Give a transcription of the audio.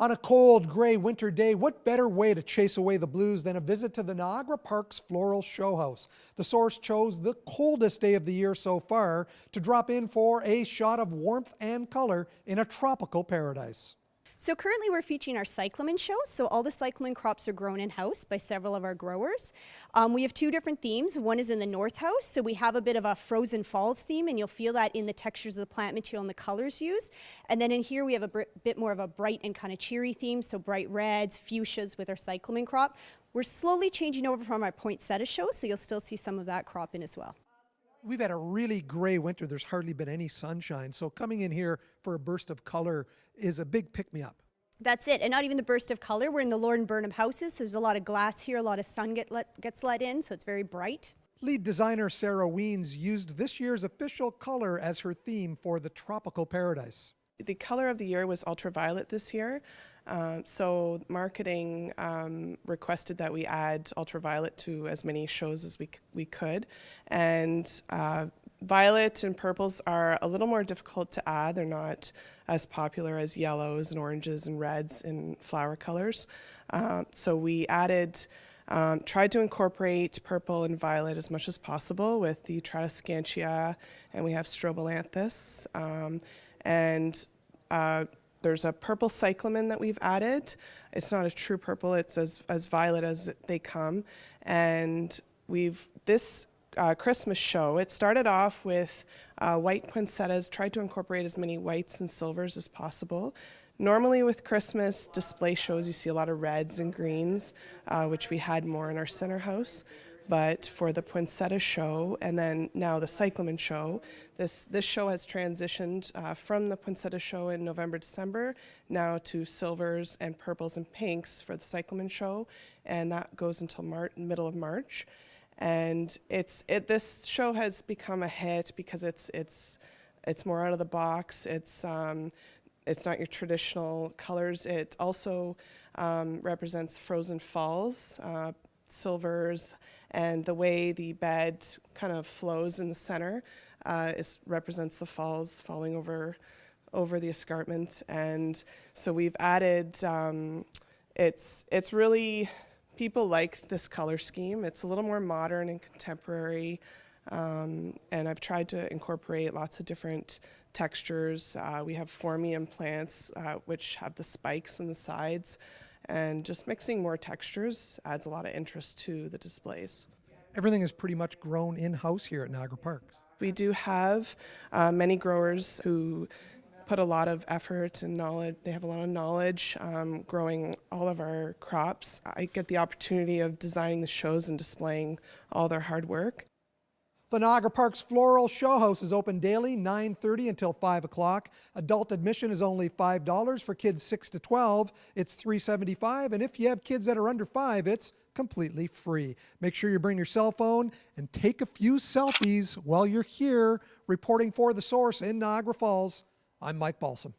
On a cold, gray winter day, what better way to chase away the blues than a visit to the Niagara Park's Floral Showhouse? The Source chose the coldest day of the year so far to drop in for a shot of warmth and color in a tropical paradise. So currently we're featuring our Cyclamen show. So all the Cyclamen crops are grown in-house by several of our growers. We have two different themes. One is in the North House. So we have a bit of a frozen falls theme, and you'll feel that in the textures of the plant material and the colors used. And then in here we have a bit more of a bright and kind of cheery theme. So bright reds, fuchsias with our Cyclamen crop. We're slowly changing over from our poinsettia show, so you'll still see some of that crop in as well. We've had a really gray winter. There's hardly been any sunshine. So coming in here for a burst of color is a big pick-me-up. That's it, and not even the burst of color. We're in the Lord and Burnham houses, so there's a lot of glass here, a lot of sun gets let in, so it's very bright. Lead designer Sarah Weens used this year's official color as her theme for the tropical paradise. The color of the year was ultraviolet this year. So marketing requested that we add ultraviolet to as many shows as we could. And violet and purples are a little more difficult to add. They're not as popular as yellows and oranges and reds in flower colors. So we added, tried to incorporate purple and violet as much as possible with the Tradescantia, and we have Strobilanthus. There's a purple cyclamen that we've added. It's not a true purple, it's as violet as they come. And this Christmas show, it started off with white poinsettias, tried to incorporate as many whites and silvers as possible. Normally with Christmas display shows, you see a lot of reds and greens, which we had more in our center house. But for the poinsettia show, and then now the Cyclamen show, this show has transitioned from the poinsettia show in November, December, now to silvers and purples and pinks for the Cyclamen show, and that goes until middle of March. And this show has become a hit because it's more out of the box. It's not your traditional colors. It also represents frozen falls, silvers, and the way the bed kind of flows in the center represents the falls falling over the escarpment. And so we've added, it's really, people like this color scheme. It's a little more modern and contemporary, and I've tried to incorporate lots of different textures. We have phormium plants, which have the spikes on the sides, and just mixing more textures adds a lot of interest to the displays. Everything is pretty much grown in-house here at Niagara Parks. We do have many growers who put a lot of effort and knowledge. They have a lot of knowledge growing all of our crops. I get the opportunity of designing the shows and displaying all their hard work. The Niagara Park's Floral Showhouse is open daily, 9:30 until 5 o'clock. Adult admission is only $5. For kids 6 to 12, it's $3.75. And if you have kids that are under 5, it's completely free. Make sure you bring your cell phone and take a few selfies while you're here. Reporting for The Source in Niagara Falls, I'm Mike Balsom.